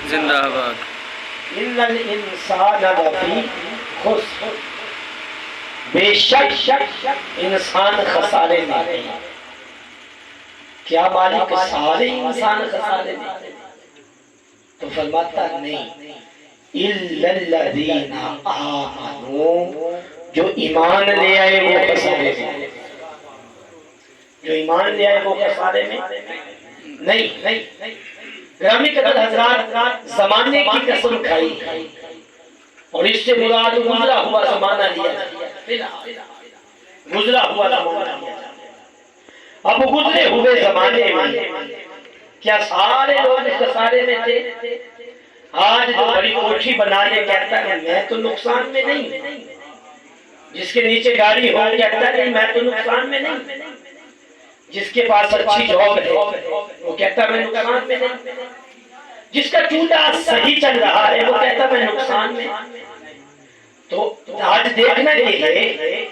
زندہ آباد۔ ان الانسان لفی خسر، بے شک انسان خسارے میں ہے۔ کیا مالک سارے انسان خسارے میں؟ تو فرماتا نہیں، الا الذین آمنوا، جو ایمان لے آئے وہ خسارے میں، جو ایمان لے آئے وہ خسارے میں نہیں۔ گرامی قدر حضرات، زمانے کی قسم کھائی اور اس سے مراد گزرا ہوا زمانہ لیا جاتا، گزرا ہوا زمانہ لیا جاتا۔ اب گزرے ہوئے زمانے میں کیا سارے لوگ خسارے میں تھے؟ آج جو بڑی کوٹھی بنا لے کہتا ہے میں تو نقصان میں نہیں، جس کے نیچے گاڑی ہو کہتا ہے میں تو نقصان میں نہیں، جس کے پاس اچھی جاب ہے وہ کہتا ہے میں نقصان میں نہیں، جس کا چولہا صحیح چل رہا ہے وہ کہتا ہے میں نقصان میں۔ تو آج دیکھنا یہ ہے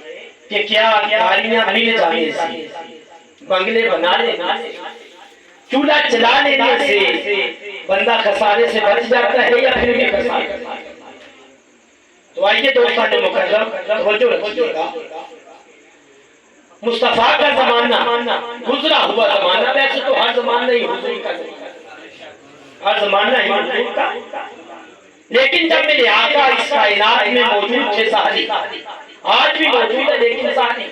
کہ کیا گاڑیاں مل جانے سے، بنگلے بنا لینے سے، چولہا چلا لینے سے بندہ خسارے سے بچ جاتا ہے یا پھر بھی خسارے؟ تو آئیے دوستان مکرم توجہ رکھیے گا، مصطفیٰ کا زمانہ گزرا ہوا زمانہ، ویسے تو ہر زمانہ ہی حضور کا زمانہ، ہر زمانہ ہی حضور کا، لیکن جب میرے آقا اس کائنات میں موجود تھے ساری، آج بھی موجود ہے لیکن ساری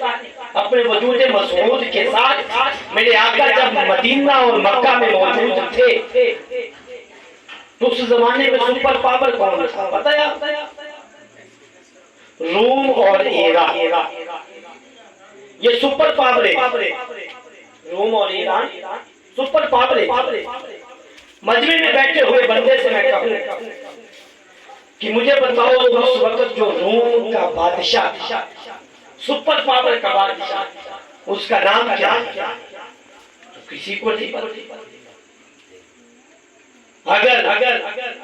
اپنے وجود مسعود کے ساتھ میرے آقا جب مدینہ اور مکہ میں موجود تھے تو اس زمانے میں سپر پاور کون تھا پتہ ہے؟ روم اور ایران، یہ سپر پاور ہے، روم اور ایران سپر پاور ہے۔ مجمع میں بیٹھے ہوئے بندے سے میں کہوں کہ مجھے بتاؤ اس وقت جو روم کا بادشاہ تھا، سپر پاور کا بادشاہ، اس کا نام کیا ہے؟ تو کسی کو نہیں پتا۔ اگر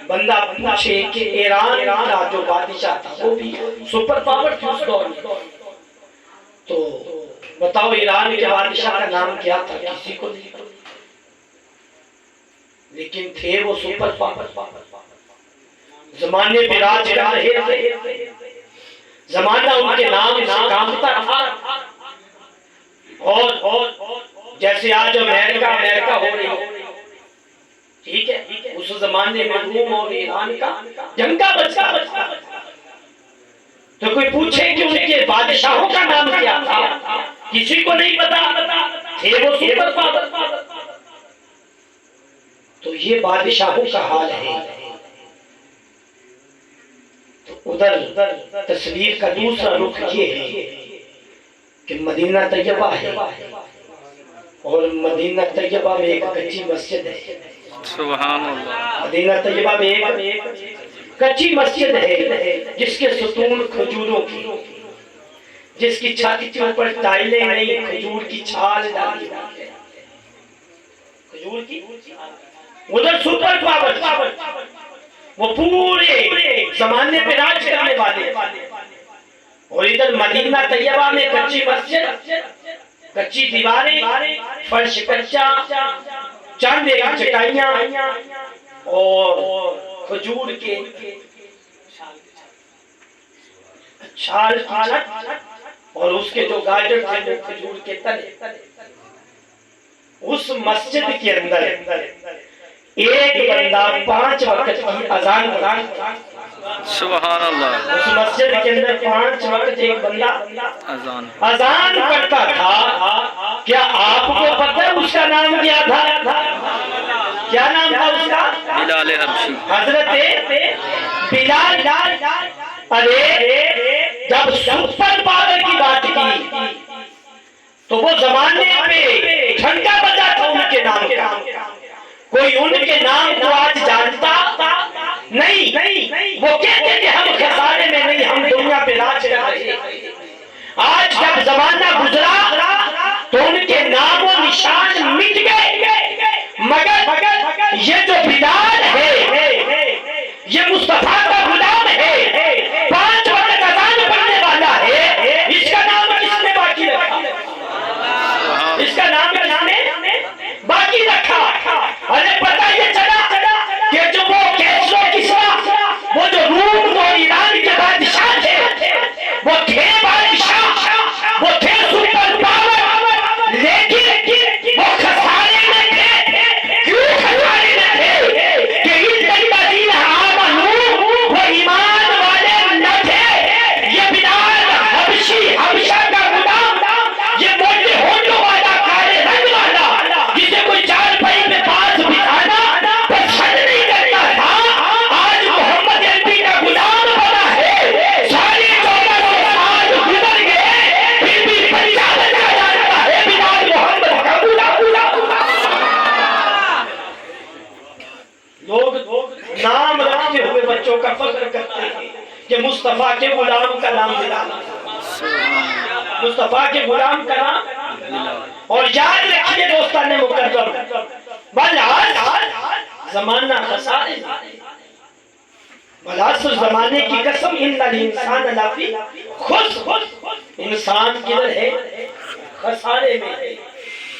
بندہ پوچھے کہ ایران کا جو بادشاہ تھا وہ بھی سپر پاور تھا اس دور میں، تو بتاؤ ایران کے بادشاہ کا نام کیا تھا؟ کسی کو نہیں پتا، لیکن تھے وہ سپر پاور، زمانے پہ راج کر رہے تھے، زمانہ ان کے نام سے کامتا تھا۔ اور جیسے آج امریکہ ہو رہی ہے، ٹھیک ہے، اس زمانے میں روم اور ایران کا جنگ کا بچہ، تو کوئی پوچھے کہ ان کے بادشاہوں کا نام کیا تھا؟ کسی کو نہیں پتا، تھے وہ سپر پاور۔ تو یہ بادشاہوں کا حال ہے۔ تو ادھر تصویر کا دوسرا رخ یہ ہے کہ مدینہ طیبہ ہے، اور مدینہ طیبہ میں ایک کچی مسجد ہے، سبحان اللہ۔ مدینہ طیبہ میں ایک کچی مسجد ہے جس کے ستون کھجوروں کی، جس کی چھت کے اوپر ٹائلیں نہیں، کھجور کی چھال ڈالی ہے، کھجور کی۔ ادھر سپر پاور، وہ پورے زمانے پہ راج کرنے والے، اور ادھر مدینہ طیبہ میں کچی مسجد، کچی دیواریں، فرش کچا، چند ایک چٹائیاں اور کھجور کے چھال کی چھت، اور اس کے جو گاجر تھے وہ کھجور کے تنے۔ اس مسجد کے اندر ایک بندہ 5 وقت کی اذان پڑھتا، سبحان اللہ۔ اس مسجد کے اندر 5 وقت ایک بندہ اذان پڑھتا تھا۔ کیا آپ کو پتہ ہے اس کا نام کیا تھا؟ کیا نام تھا اس کا؟ بلال حبشی، حضرت بلال۔ ارے جب سپر پاور کی بات کی تو وہ زمانے پہ گھنٹا بجا تھا ان کے نام کا، کوئی ان کے نام کو آج جانتا نہیں۔ وہ کہتے کہ ہم خسارے میں نہیں، ہم دنیا پہ راج کر رہے ہیں۔ آج جب زمانہ گزرا تو ان کے نام و نشان مٹ گئے، مگر یہ جو بلال ہے یہ مصطفیٰ کا غلام ہے، 5 وقت اذان پڑھنے والا ہے، اس کا نام کس نے باقی رکھا؟ اس کا نام کس نے باقی رکھا؟ ارے پتہ یہ چلا کہ جو وہ لوگ نام رکھتے ہوئے بچوں کا فخر کرتے ہیں کہ مصطفیٰ کے غلام کا نام بلال، مصطفیٰ کے غلام کا نام۔ اور یاد رکھیے دوستان مکرم، بلحاظ زمانہ خسارے میں، بلحاظ زمانے کی قسم، ان الانسان لفی خسر، انسان کدھر ہے؟ خسارے میں ہے۔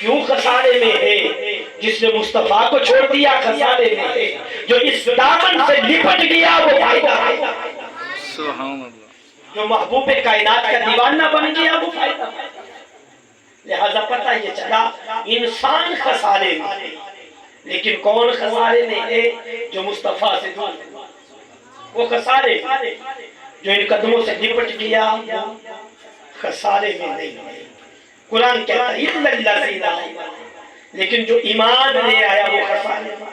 کیوں خسارے میں ہے؟ جس نے مصطفیٰ کو چھوڑ دیا خسارے میں ہے، جو اس دامن سے لپٹ گیا وہ فائدہ ہے، سبحان اللہ، جو محبوب کائنات کا دیوانہ بن گیا وہ فائدہ ہے۔ لہذا پتہ یہ چلا انسان خسارے میں ہے، لیکن کون خسارے میں ہے؟ جو مصطفیٰ سے دور ہے، وہ خسارے میں، جو ان قدموں سے لپٹ گیا وہ خسارے میں نہیں ہے۔ قرآن کہتا ہے اِلَّا الَّذِينَ آمَنُوا، لیکن جو ایمان لے آیا وہ خسارے میں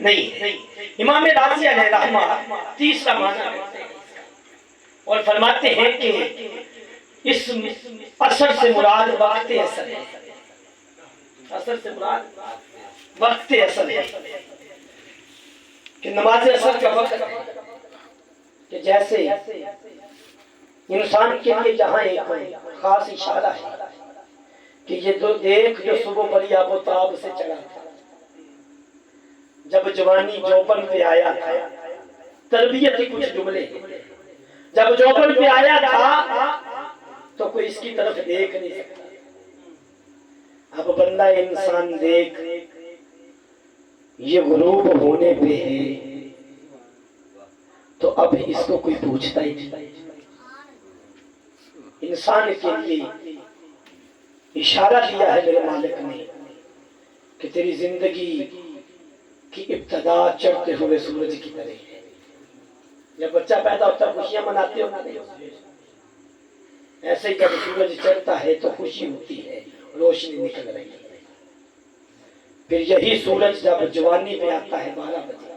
نہیں ہے۔ امام راضی علیہ رحمہ تیسرا معنی کرتے ہیں اور فرماتے ہیں کہ اس اثر سے مراد وقت اثر ہے، اثر سے مراد وقت اثر ہے، کہ نماز اثر کا وقت ہے، کہ جیسے انسان کے لیے جہاں ایک خاص اشارہ ہے کہ یہ تو دیکھ جو صبح بڑی آب و تاب سے چڑھا تھا، جب جوانی جوبن پہ آیا تھا، تربیت کی کچھ جملے، جب جوبن پہ آیا تھا تو کوئی اس کی طرف دیکھ نہیں سکتا، اب بندہ انسان دیکھ یہ غروب ہونے پہ ہے تو اب اس کو کوئی پوچھتا ہی نہیں۔ انسان کے لیے اشارہ دیا ہے میرے مالک نے کہ تیری زندگی کی ابتدا چڑھتے ہوئے سورج کی طرح ہے۔ جب بچہ پیدا ہوتا ہے خوشیاں مناتے ہو، ایسے ہی جب سورج چڑھتا ہے تو خوشی ہوتی ہے، روشنی نکل رہی ہے۔ پھر یہی سورج جب جوانی پہ آتا ہے 12 بجے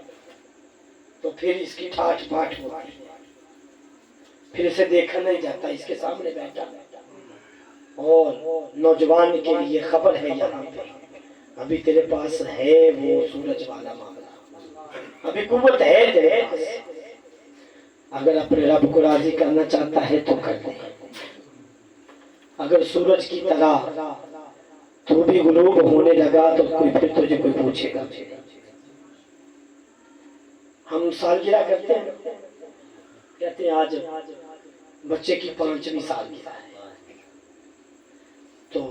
تو پھر اس کی ٹھاٹ پاٹ ہوتی ہے، پھر اسے دیکھا نہیں جاتا، اس کے سامنے بیٹھا اور نوجوان کے لیے خبر ہے یہاں پہ ابھی تیرے پاس ہے وہ سورج والا معاملہ، ابھی قوت ہے تیرے پاس، اگر اپنے رب کو راضی کرنا چاہتا ہے تو کر دے، اگر سورج کی طرح تو بھی غروب ہونے لگا تو پھر تجھے کوئی پوچھے گا۔ ہم سالگرہ کرتے ہیں، کہتے ہیں آج بچے کی 5ویں سالگرہ ہے، تو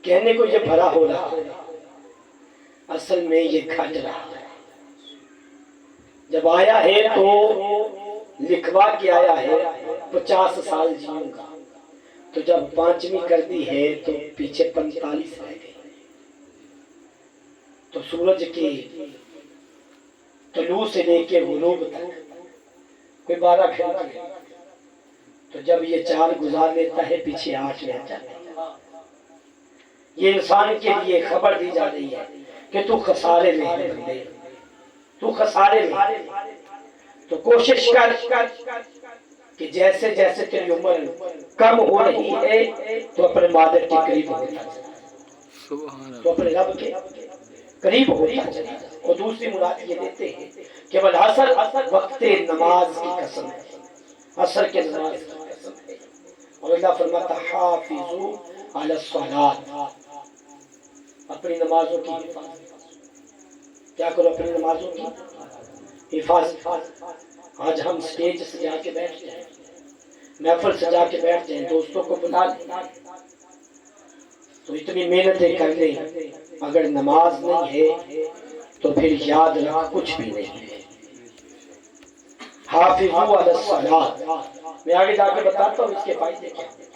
کہنے کو یہ بھرا ہو رہا ہے، اصل میں یہ کھٹ رہا ہے۔ جب آیا ہے تو لکھوا کے آیا ہے 50 سال جیوں گا، تو جب 5ویں کر دی ہے تو پیچھے 45 رہ گئے، تو سورج کی طلوع سے لے کے غروب تک کوئی 12 گھنٹے، تو جب یہ 4 گزار لیتا ہے پیچھے 8 رہ جاتے ہیں۔ یہ انسان کے لیے خبر دی جا رہی ہے کہ تو خسارے میں ہے بندے، تو خسارے میں، تو کوشش کر کہ جیسے جیسے تیری عمر کم ہو رہی ہے تو اپنے مالک کے قریب ہوتا جائے، تو اپنے رب کے قریب ہوتا جائے۔ اور دوسری مراد یہ دیتے ہیں کہ والعصر وقت نماز کی قسم ہے، عصر کے نماز کی قسم ہے، اور اللہ فرماتا حافظوا علی الصلاۃ، اپنی نمازوں کی حفاظت، کیا کرو اپنی نمازوں کی حفاظت۔ آج ہم سٹیج سجا کے بیٹھ جائیں، محفل سجا کے بیٹھ جائیں، دوستوں کو بلا لیں، تو اتنی محنتیں کر لیں، اگر نماز نہیں ہے تو پھر یاد رکھ کچھ بھی نہیں ہے۔ حافظوا علی الصلاۃ، میں آگے جا کے بتاتا ہوں اس کے فائدے کیا ہیں۔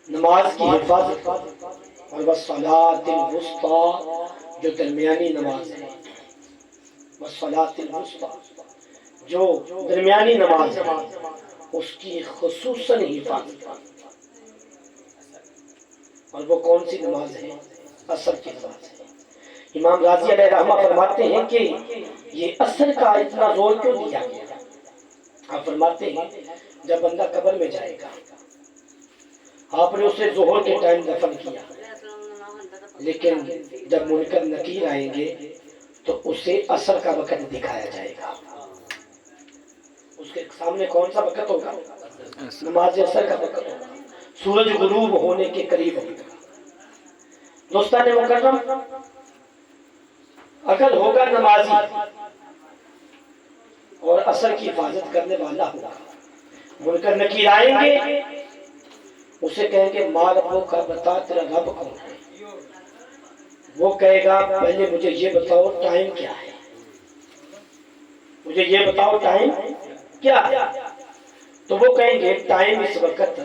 نماز کی حفاظت اور والصلاۃ الوسطی، جو درمیانی نماز ہے، والصلاۃ الوسطی جو درمیانی نماز ہے اس کی خصوصاً حفاظت، اور وہ کون سی نماز ہے؟ عصر کی نماز ہے۔ امام راضی علیہ رحمہ فرماتے ہیں کہ یہ عصر کا اتنا زور کیوں دیا گیا؟ آپ فرماتے ہیں جب بندہ قبر میں جائے گا، آپ نے اسے ظہر کے ٹائم دفن کیا، لیکن جب منکر نکیر آئیں گے تو اسے عصر کا وقت دکھایا جائے گا. اس کے سامنے کون سا وقت ہوگا؟ نماز عصر کا وقت ہوگا. سورج غروب ہونے کے قریب ہوگا. دوستان مکرم، اگر ہوگا نمازی اور عصر کی حفاظت کرنے والا ہوگا، منکر نکیر آئیں گے، اسے کہیں گے ما ربک کا، بتا تیرا رب کون ہے. وہ کہے گا پہلے مجھے یہ بتاؤ ٹائم کیا ہے، مجھے یہ بتاؤ ٹائم کیا ہے. تو وہ کہیں گے ٹائم اس وقت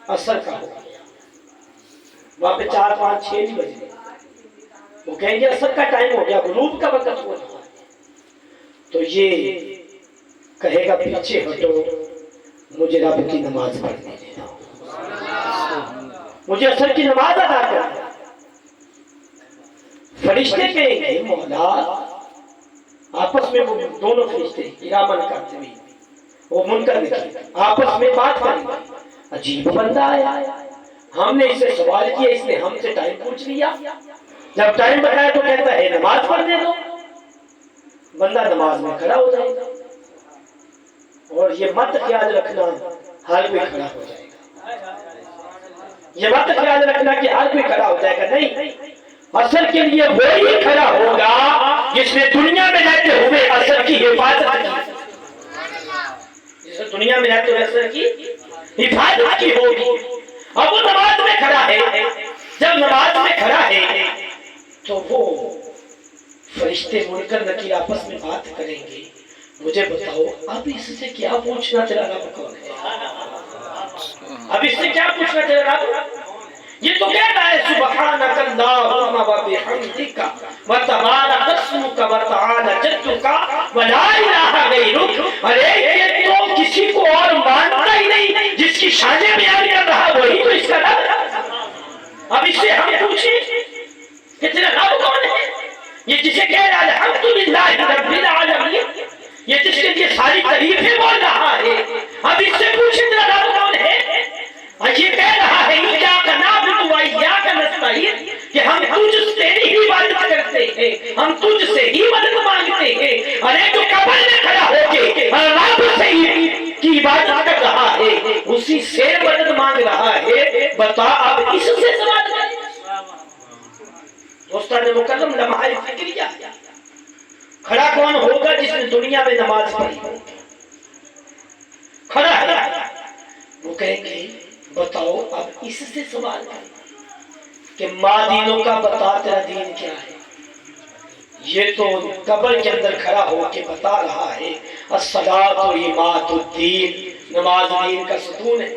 عصر کا ہو گیا. وہاں پہ 4 5 6 نہیں بجے. وہ کہیں گے عصر کا ٹائم ہو گیا، غروب کا وقت ہو رہا ہے. تو یہ کہے گا پیچھے ہٹو، مجھے رب کی نماز پڑھنے دے دو، مجھے عصر کی نماز ادا کر دو. فرشتے کہیں گے مولا، آپس میں وہ دونوں فرشتے ارامن کرتے ہوئے وہ منکر نکیر آپس میں بات کریں گے. عجیب بندہ آیا، ہم نے اس سے سوال کیا، اس نے ہم سے ٹائم پوچھ لیا. جب ٹائم بتایا تو کہتا ہے نماز پڑھنے دو. بندہ نماز میں کھڑا ہو جائے گا، اور یہ مت خیال رکھنا ہر کوئی کھڑا ہو جائے گا. یہ مت خیال رکھنا کہ ہر کوئی کھڑا ہو جائے گا. نہیں، عصر کے لیے وہی کھڑا ہوگا جس نے دنیا میں رہتے ہوئے عصر کی حفاظت کی. جس نے دنیا میں رہتے ہوئے عصر کی حفاظت کی ہوگی. اب وہ نماز میں کھڑا ہے. جب نماز میں کھڑا ہے تو وہ فرشتے منکر نکیر آپس میں بات کریں گے. مجھے بتاؤ اب اس سے کیا پوچھنا، تیرا رب کون ہے؟ اب اس سے کیا پوچھنا تیرا رب؟ یہ تو کہتا ہے سبحانک اللہم وبحمدک وتبارک اسمک وتعالی جدک ولا الہ غیرک. ارے یہ تو کسی کو اور مانتا ہی نہیں، جس کی شانیں بیان کر رہا وہی تو اس کا رب. اب اس سے ہم پوچھیں کہ تیرا رب کون ہے؟ یہ جسے کہہ رہا ہے الحمدللہ رب العالمین، یہ جس کے لیے ساری تعریفیں بول رہا ہے، اب اس سے پوچھیں تیرا رب کون ہے؟ یہ کہہ رہا ہے ایاک نعبد و ایاک نستعین، کہ ہم تجھ سے ہی عبادت کرتے ہیں، ہم تجھ سے ہی مدد مانگتے ہیں. ارے جو قبر میں کھڑا ہو کے رب سے ہی کی عبادت کر رہا ہے، اسی سے مدد مانگ رہا ہے. بتا اب اس سے سوال کریں. دوستان مکرم، لمحہ فکریہ، کھڑا کون ہوگا جس نے دنیا میں نماز پڑھی؟ کھڑا ہے. وہ کہیں گے بتاؤ اب اس سے سوال کریں کہ ماں دینوں کا بتا تیرا دین کیا ہے. یہ تو قبر کے اندر کھڑا ہو کے بتا رہا ہے الصلاۃ عماد الدین، نماز دین کا ستون ہے.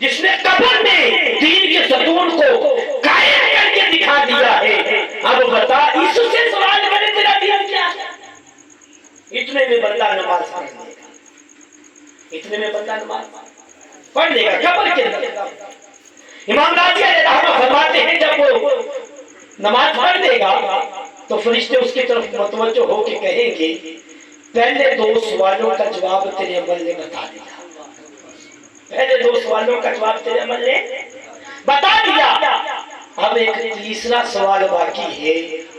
جس نے قبر میں دین کے ستون کو قائم کر کے دکھا دیا ہے. اب بتا اس سے سوال کرے تیرا دین کیا ہے. اتنے میں بندہ نماز پڑھ لے گا، اتنے میں بندہ نماز پڑھ لے گا قبر کے اندر. امام راضی علیہ رحمہ فرماتے ہیں جب وہ نماز پڑھ لے گا تو فرشتے اس کی طرف متوجہ ہو کے کہیں گے پہلے 2 سوالوں کا جواب تیرے عمل نے بتا دیا. پہلے 2 سوالوں کا جواب تیرے عمل نے بتا دیا. اب ایک تیسرا سوال باقی ہے،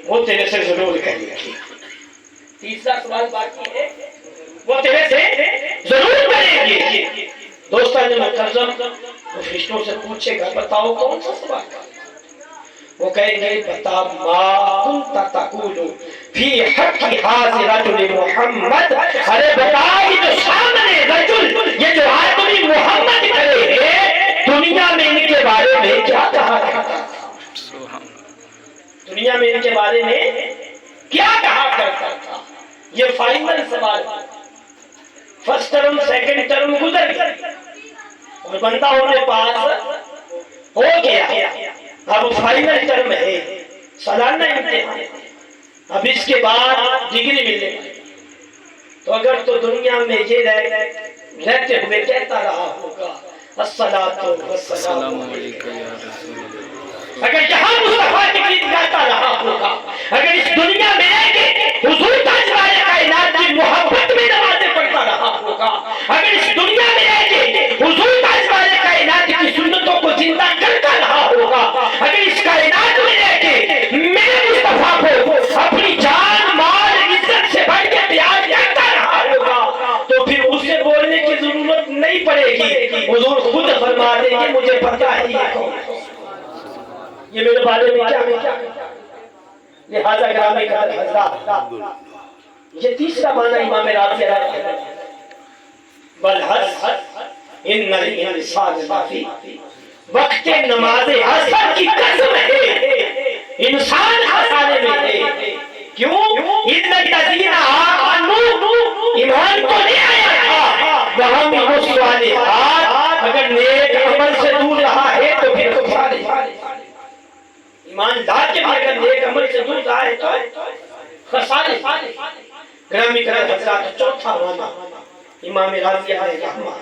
وہ تیرے سے ضرور کریں گے. تیسرا سوال باقی ہے، وہ تیرے سے ضرور کریں گے. دوستان مکرم، وہ فرشتوں سے پوچھے گا بتاؤ کون سا سوال کا؟ وہ کہیں گے بتا ما کنت تقول فی حق هذا رجل محمد. ارے بتا یہ جو سامنے رجل، یہ جو آدمی محمد کھڑے ہیں، دنیا میں ان کے بارے میں کیا کہا کرتا تھا؟ دنیا میں ان کے بارے میں کیا کہا کرتا تھا؟ یہ فائنل سوال. فرسٹ ٹرم سیکنڈ ٹرم گزر گئی اور بندہ ہونے پاس ہو گیا. اب فائنل ٹرم ہے، سالانہ امتحان. اب اس کے بعد ڈگری ملے. تو اگر تو دنیا میں یہ رہتے ہوئے کہتا رہا ہوگا الصلاۃ والسلام علیک یا رسول اللہ، اگر یہاں مصطفیٰ کی گیت گاتا رہا ہوگا، اگر اس دنیا میں رہ کے حضور تاجدار کائنات کی محبت میں نمازیں پڑھتا رہا ہوگا، اگر اس دنیا میں رہ کے حضور تاجدار کائنات کی سنتوں کو زندہ کرتا رہا ہوگا، اگر اس کائنات میں فرما دے کہ مجھے پتا ہے یہ کون ہے، یہ میرے بارے میں کیا کہا۔ لہذا گرامی قدر حضرات، یہ تیسرا معنی امام راضی علیہ والحس ان الانسان لفی، وقت نماز عصر کی قسم ہے انسان خسارے میں ہے۔ کیوں؟ ان الذین آمنوا، ایمان تو نہیں آیا تھا، وَعَمِلُوا الصَّالِحَاتِ، اگر نیک عمل سے دور رہا ہے تو پھر خسارے۔ ایمان لا کے بھی اگر نیک عمل سے دور رہا ہے تو خسارے۔ گرامی قدر حضرات، چوتھا معنی امام راضی علیہ رحمہ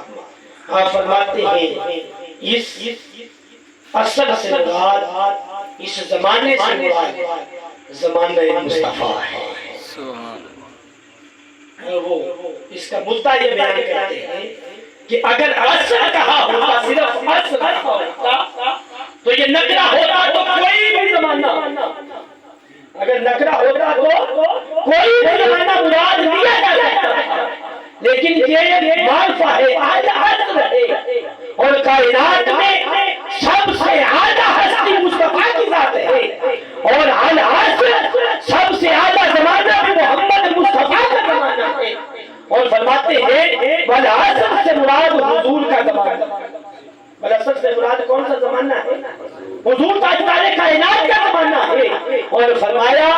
آپ فرماتے ہیں اس اصل سے مراد، اس زمانے سے مراد زمانہ مصطفیٰ ہے۔ وہ اس کا مدعا یہ بیان کرتے ہیں کہ اگر عصر کہا ہوتا، صرف عصر کہا ہوتا تو یہ نکرہ ہوتا تو کوئی بھی زمانہ، اگر نکرہ ہوتا تو کوئی بھی زمانہ مراد لیا جا سکتا تھا، لیکن یہ معرفہ ہے، عصر ہے، اور کائنات میں سب سے اعلیٰ ہستی مصطفیٰ کی ذات ہے، اور العصر سب سے اعلیٰ زمانہ محمد مصطفیٰ کا زمانہ ہے۔ اور فرماتے ہیں والعصر سے مراد حضور کا زمانہ، والعصر سے مراد کون سا زمانہ ہے؟ حضور تاجدار کائنات کا زمانہ ہے۔ اور فرمایا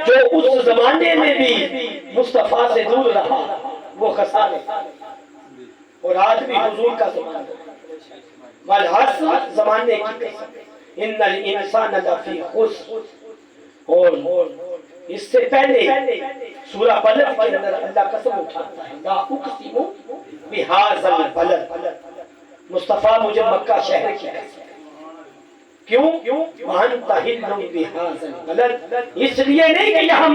جو اس زمانے میں بھی مصطفیٰ سے دور رہا وہ خسارے، اور آج بھی حضور کا زمانہ ہے۔ والعصر زمانے کی قسم، ان الانسان لفی خسر، اور اس سے پہلے سورہ بلد کے اندر اللہ قسم اٹھاتا ہے، لا اقسم بہذا البلد، مصطفیٰ مجھے مکہ شہر کی قسم، کیوں؟ وانت حل بہذا البلد، اس لیے نہیں کہ یہاں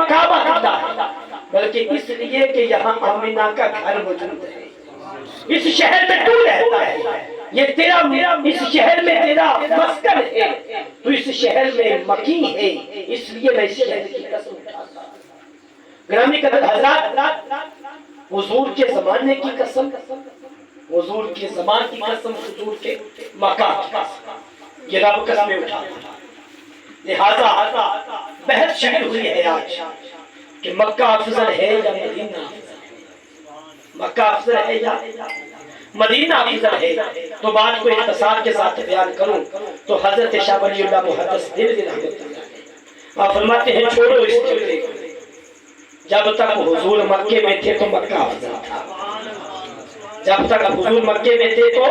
کعبہ قبلہ ہے، بلکہ اس لیے کہ یہاں آمنہ کا گھر موجود ہے، اس شہر میں تو رہتا ہے، یہ تیرا اس شہر میں تیرا مسکن ہے، تو اس شہر میں مقیم ہے، اس لیے میں اس شہر کی قسم اٹھاتا ہوں۔ گرامی قدر حضرات، حضور کے زمانے کی قسم، حضور کے زمان کی قسم، حضور کے مکان کی قسم، یہ رب قسمیں اٹھاتا ہے۔ لہذا بحث شروع ہوئی ہے آج کہ مکہ افضل ہے یا مدینہ افضل ہے، مکہ افضل ہے یا مدینہ افضل ہے۔ تو بات کو اختصار کے ساتھ بیان کروں تو حضرت شاہ ولی اللہ محدث دہلوی رحمۃ اللہ علیہ آپ فرماتے ہیں چھوڑو اس جملے کو، جب تک حضور مکے میں تھے تو مکہ افضل تھا، جب تک حضور مکے میں تھے تو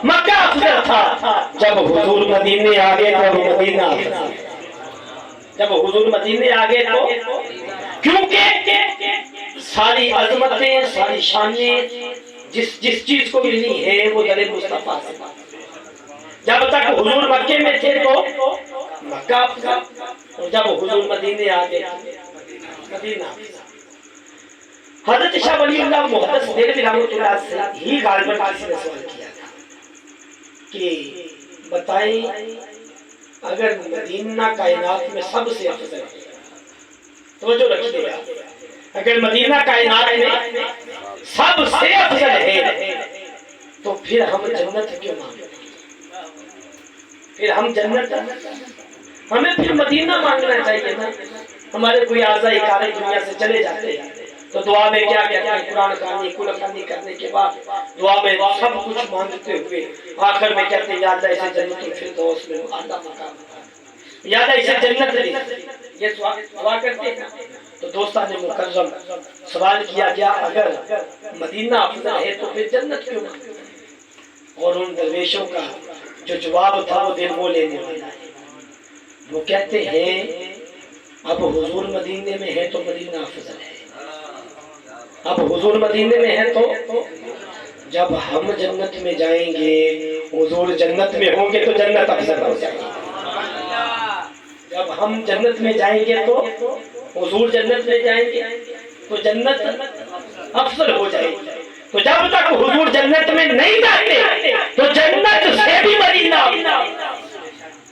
مکہ افضل تھا، جب حضور مدینے آ گئے تو مدینہ افضل، جب حضور مدینے آ گئے تو کیونکہ ساری عظمتیں، ساری شانیں جس چیز کو ملنی ہے وہ در مصطفیٰ سے، جب تک حضور مکے میں تھے تو مکہ افضل، اور جب حضور مدینے آ گئے مدینہ افضل۔ حضرت شاہ ولی اللہ محدث دہلوی رحمۃ اللہ سے ہی غالباً کسی نے سوال کیا تھا کہ بتائیں اگر مدینہ کائنات میں سب سے افضل ہے، توجہ رکھیے گا، اگر مدینہ کائنات میں سب سے افضل ہے تو پھر ہم جنت کیوں مانگتے ہیں؟ پھر ہم جنت، ہمیں پھر مدینہ مانگنا چاہیے نا۔ ہمارے کوئی اعضاء کار دنیا سے چلے جاتے ہیں تو دعا میں کیا کہتے ہیں؟ قرآن خوانی کل خوانی کرنے کے بعد دعا میں سب کچھ مانگتے ہوئے آخر میں کہتے ہیں یا اللہ اسے جنت الفردوس میں اعلیٰ مقام عطا، یا اللہ اسے جنت دے، یہ دعا کرتے ہیں۔ تو دوستان مکرم سوال کیا گیا اگر مدینہ افضل ہے تو پھر جنت کیوں مانگتے ہیں؟ اور ان درویشوں کا جو جواب تھا وہ دل وہ لینے والا ہے، وہ کہتے ہیں اب حضور مدینے میں ہے تو مدینہ افضل ہے، اب حضور مدینے میں ہے تو جب ہم جنت میں جائیں گے، حضور جنت میں ہوں گے تو جنت افضل ہو جائے گی، جب ہم جنت میں جائیں گے تو حضور جنت میں جائیں گے تو جنت افضل ہو جائے گی۔ تو جب تک حضور جنت میں نہیں جاتے تو جنت سے بھی مدینہ،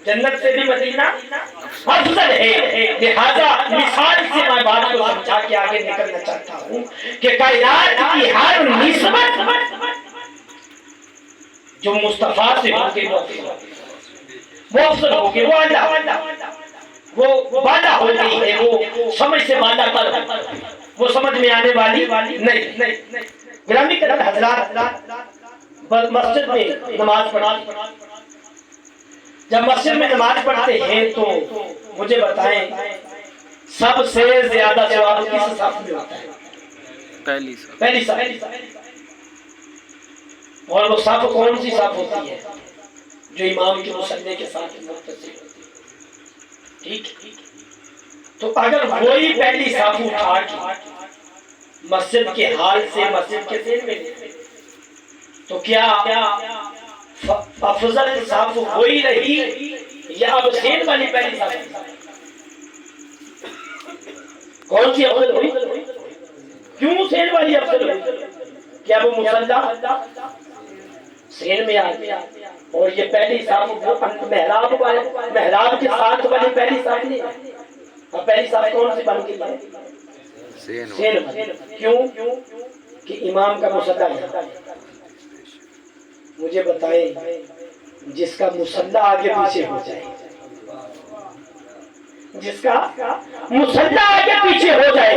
جنت سے بھی مدینہ افضل ہے۔ لہذا مثال سے میں بات کو سمجھا کے آگے نکلنا چاہتا ہوں کہ کائنات کی ہر نسبت جو مصطفیٰ سے ہو کے وہ افضل ہو کے وہ اعلیٰ وہ بالا ہو گئی ہے، وہ سمجھ سے بالا کر، وہ سمجھ میں آنے والی نہیں۔ گرامی قدر حضرات، مسجد میں نماز پڑھا، جب مسجد میں نماز پڑھتے ہیں تو مجھے بتائیں سب سے زیادہ ثواب کس صف میں ہوتا ہے؟ پہلی صف۔ اور وہ صف کون سی صف ہوتی ہے؟ جو امام کے مصلی کے ساتھ متصل ہوتی ہے، ٹھیک؟ تو اگر وہی پہلی صف اٹھا کے مسجد کے حال سے مسجد کے ذہن میں تو کیا افضل صف وہی رہی یا اب ذہن والی پہلی صف؟ کون سی افضل ہوئی؟ کیوں ذہن والی افضل ہوئی؟ کیا وہ مصلی ذہن میں آ گیا اور یہ پہلی صف محراب کے ساتھ والی پہلی صف نہیں ہے؟ اور پہلی صف کون سی بن گئی ہے؟ ذہن۔ کیوں کہ امام کا مصلی ہے۔ مجھے بتائیں جس کا مصلی آگے پیچھے ہو جائے، جس کا مصلی آگے پیچھے ہو جائے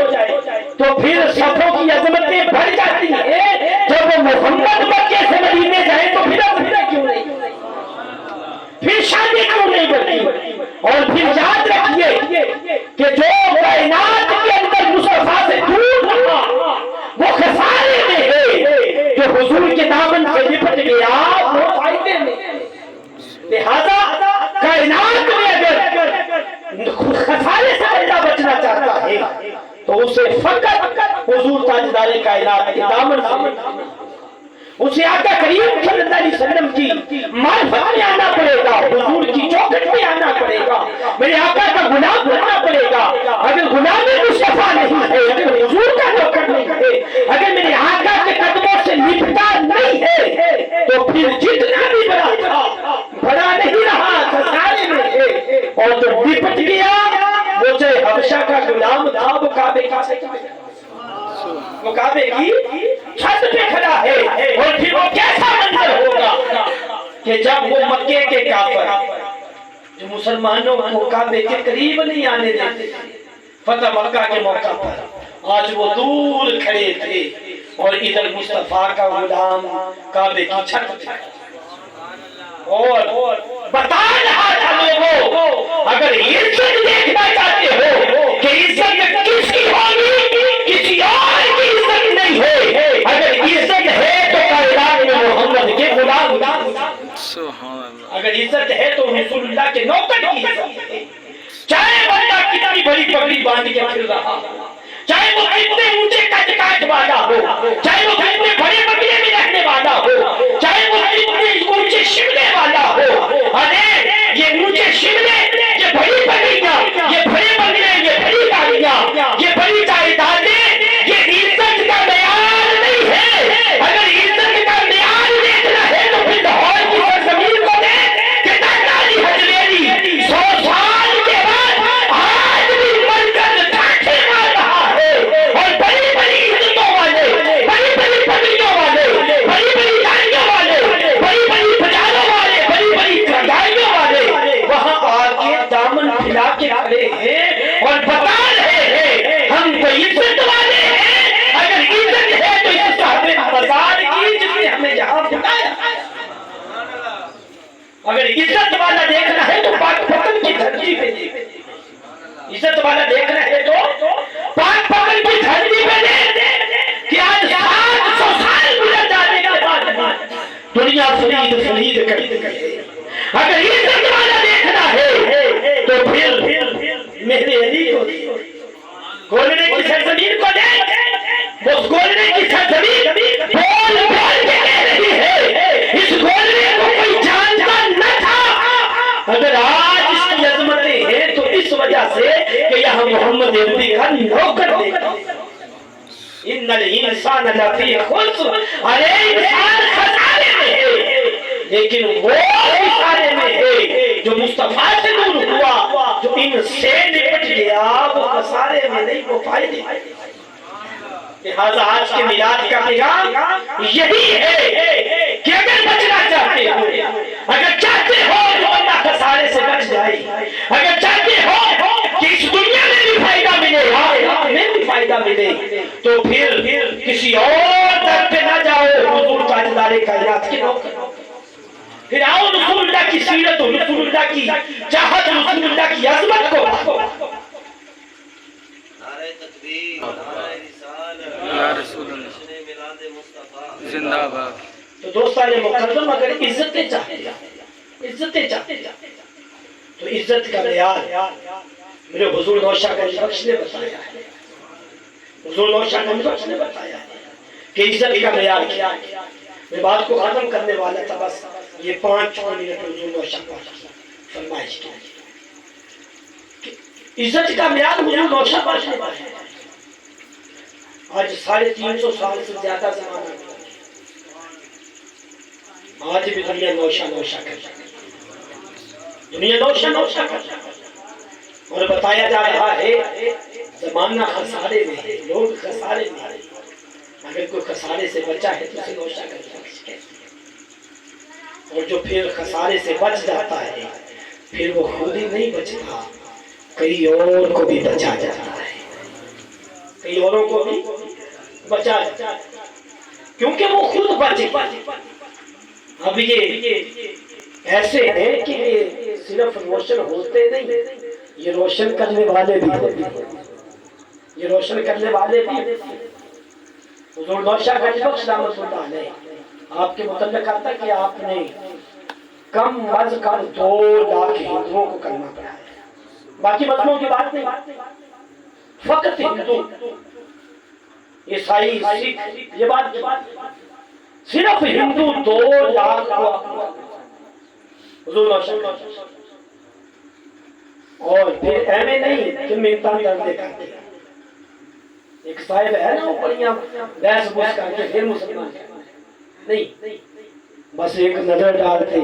تو پھر صفوں کی عظمتیں بڑھ جاتی ہیں۔ جب وہ محمد مکے سے مدینے جائے تو پھر کیوں نہیں، پھر شادی کیوں نہیں بڑھتی؟ اور پھر یاد رکھیے کہ جو کائنات کے اندر مصطفیٰ سے دور رہا وہ خسارے میں ہے، جو حضور کے دامن سے لپٹ گیا وہ فائدے میں۔ لہذا کائنات میں اگر خسارے سے بندہ بچنا چاہتا ہے تو اسے فقط حضور تاجدار کائنات کے دامن سے، اسے آقا کریم صلی اللہ علیہ وسلم کی معرفت میں آنا پڑے گا، حضور کی چوکھٹ میں آنا پڑے گا، میرے آقا کا غلام بننا پڑے گا۔ اگر غلام مصطفیٰ نہیں ہے، اگر حضور کا نوکر نہیں ہے، اگر میرے آقا کے قدموں سے لپٹا نہیں ہے تو پھر جتنا بھی بڑا تھا بڑا نہیں رہا، خسارے میں ہے۔ اور جو لپٹ گیا وہ چاہے حبشہ کا غلام تھا، وہ کعبے کی چھت پہ کھڑا ہے۔ اور پھر وہ کیسا منظر ہوگا کہ جب وہ مکے کے کافر جو مسلمانوں کو کعبے کے قریب نہیں آنے دیتے، فتح مکہ کے موقع پر آج وہ دور کھڑے تھے اور ادھر مصطفیٰ کا غلام کعبے کی چھت پہ اور بتا رہا تھا لوگوں اگر عزت دیکھنا چاہتے ہو کہ عزت کس کی ہوگی، کسی اور کی عزت نہیں ہے۔ اگر عزت ہے تو کائنات میں محمد کے غلام، اگر عزت ہے تو رسول اللہ کے نوکر کی عزت ہے۔ چاہے بندہ کتنی بڑی پگڑی باندھ کے پھر رہا، چاہے وہ کتنے اونچے قد کاٹ والا ہو، چاہے وہ کتنے بڑے بنگلے میں رہنے والا ہو، چاہے وہ کتنے اونچے شملے والا ہو، ارے یہ اونچے شملے، یہ بڑی پگڑیاں، یہ بڑے بنگلے، یہ بڑی گاڑیاں، یہ بڑی جائیدادیں، یہ عزت کا معیار نہیں ہے۔ اگر عزت کا معیار دیکھنا ہے تو پھر لاہور کی سرزمین کو دیکھ کہ تنگالی حجویری 100 سال کے بعد آج بھی مر کر ٹھاٹھے مار رہا ہے، اور بڑی بڑی عزتوں والے، بڑی بڑی پگڑیوں والے، بڑی بڑی گاڑیوں والے، بڑی بڑی بجاروں والے، بڑی بڑی گاڑیوں والے وہاں آ کے دامن پھیلا کے کھڑے ہیں اور بتا رہے ہیں ہم تو عزت والے ہیں۔ اگر عزت ہے تو اس صاحب مزار کی جس نے ہمیں یہاں بٹایا۔ اگر عزت والا دیکھنا ہے تو پاک پتن کی دھرتی پہ دیکھ، عزت والا دیکھنا ہے تو پاک پتن کی دھرتی پہ دیکھ کہ آج 700 سال گزر جانے کے بعد دنیا فرید کرتی ہے۔ اگر عزت والا دیکھنا ہے تو پھر میرے علی کو گولنے کی سرزمین کو دیکھ، اس گولنے کی سرزمین بول بول کے کہہ رہی ہے اس گولنے کو کوئی جانتا نہ تھا۔ اگر آج اس کی عظمتیں ہیں تو اس وجہ سے کہ یہاں محمد عربی کا نوکر دیکھا۔ ان الانسان لفی خسر، ارے انسان خسارے میں ہے، لیکن وہ خسارے میں ہے جو مصطفیٰ سے دور ہوا، جو ان سے نپٹ گیا، وہ خسارے میں نہیں، وہ فائدے میں۔ لہذا آج کے میلاد کا پیغام یہی ہے کہ اگر بچنا چاہتے ہو، اگر چاہتے ہو تو اللہ خسارے سے بچ جائے، اگر چاہتے ہو کہ اس دنیا میں بھی فائدہ ملے، آخرت میں بھی فائدہ ملے، تو پھر کسی اور در پہ نہ جاؤ، حضور تاجدار کائنات کے نوکر پھر آؤ رسول اللہ کی سیرت، رسول اللہ کی چاہت، رسول اللہ کی عظمت کو نعرہ تکبیر، نعرہ رسالت، یا رسول اللہ، جشن میلاد مصطفیٰ زندہ باد۔ تو دوستان مقدم اگر عزتیں چاہتے تو عزت کا معیار میرے حضور نوشہ گنج بخش نے بتایا ہے، حضور نوشہ گنج بخش نے بتایا ہے کہ عزت کا معیار کیا ہے۔ میں بات کو ختم کرنے والا تھا، بس یہ 5 منٹ حضور نوشہ بخش فرمائش کی عزت کا معیار حضور نوشہ بخش نے بتایا ہے۔ آج 350 سال سے زیادہ زمانہ آج بھی دنیا نوشہ کر رہی ہے، دنیا نوشہ کر رہی ہے، اور بتایا جا رہا ہے زمانہ خسارے میں ہے، لوگ خسارے میں ہیں، اگر کوئی خسارے سے بچا ہے تو اسے نوشہ کر کہتے ہیں، اور جو پھر خسارے سے بچ جاتا ہے پھر وہ خود ہی نہیں بچتا، کئی اور کو بھی بچا جاتا ہے، کئی اوروں کو بھی بچا جاتا ہے، کیونکہ وہ خود بچے۔ اب یہ ایسے ہیں کہ یہ صرف روشن ہوتے نہیں، یہ روشن کرنے والے بھی ہیں، یہ روشن کرنے والے بھی ہیں۔ حضور نوشہ گنج بخش رحمۃ اللہ علیہ آپ کے متعلق آتا کہ آپ نے کم از کم 2 لاکھ ہندوؤں کو کرنا پڑا ہے، باقی مذہبوں کی بات نہیں، فقط ہندو، عیسائی، سکھ، یہ بات صرف ہندو 2 لاکھ حضور نوشہ گنج، اور پھر ایویں نہیں کہ منتاں درد کرتے ہیں، ایک صاحب ہے نا وہ بڑیاں بحث بوس کر کے پھر مسلمان نہیں، بس ایک نظر ڈالتے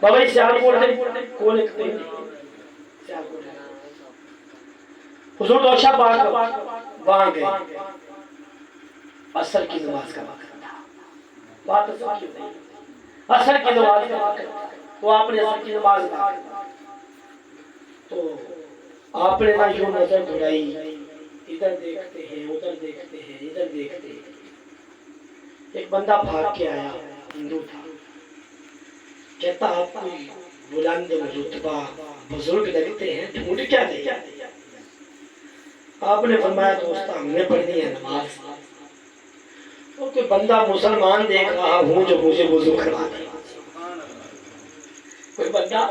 بابا سیالکوٹ ہے کون ایک دن حضور نوشہ پاک وہاں گئے، عصر کی نماز کا وقت تھا، بات اصل کیوں نہیں، عصر کی نماز کا وقت تھا، تو آپ نے عصر کی نماز ادا کی، تو آپ نے نہ یوں نظر گھرائی، ادھر دیکھتے ہیں ادھر دیکھتے ہیں ادھر دیکھتے ہیں، ایک بندہ بھاگ کے آیا، ہندو تھا، کہتا آپ کوئی بلند رتبہ بزرگ لگتے ہیں، ڈھونڈ کیا دے؟ آپ نے فرمایا دوست ہم نے پڑھنی ہے نماز، اور کوئی بندہ مسلمان دیکھ رہا ہوں جو مجھے وضو کروا دے، کوئی بندہ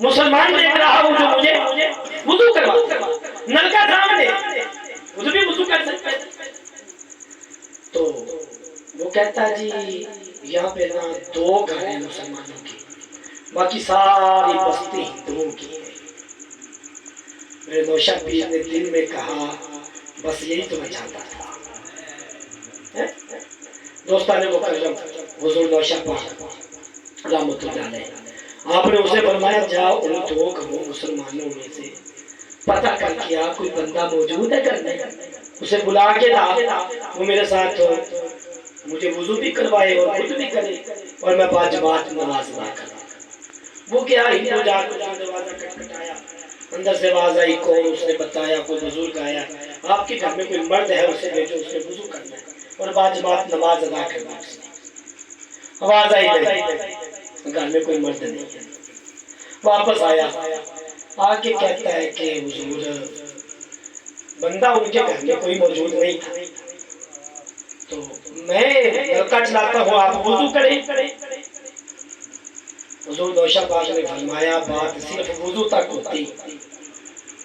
مسلمان دیکھ رہا ہوں جو مجھے وضو کروا دے، نلکا سامنے مجھے بھی وضو کر سکتا ہے، تو وہ کہتا جی یہاں پہ نا 2 گھر ہیں مسلمانوں کی، باقی ساری بستی ہندوؤں کی ہے۔ میرے نوشہ پیر نے دل میں کہا بس یہی تو میں چاہتا تھا۔ دوستان مکرم حضور نوشہ پاک رحمۃ اللہ علیہ آپ نے اسے فرمایا جاؤ ان 2 گھروں مسلمانوں میں سے پتہ کر کیا کوئی بندہ موجود ہے گھر میں، اسے بلا کے لا، وہ میرے ساتھ مجھے وضو بھی کروائے اور خود بھی کرے اور میں باجماعت نماز ادا کروں۔ وہ کیا ہندو جا کر دروازہ کھٹکھٹایا، اندر سے آواز آئی کون؟ اس نے بتایا کوئی بزرگ آیا، آپ کے گھر میں کوئی مرد ہے اسے بھیجو، اس نے وضو کرنا ہے اور باجماعت نماز ادا کرنا ہے۔ آواز آئی نہیں، گھر میں کوئی مرد نہیں ہے، واپس آیا، آ کے کہتا ہے کہ حضور بندہ ان کے گھر میں کوئی موجود نہیں تھا، تو میں نلکا چلاتا ہوں آپ وضو کریں۔ حضور نوشہ پاک نے فرمایا بات صرف وضو تک ہوتی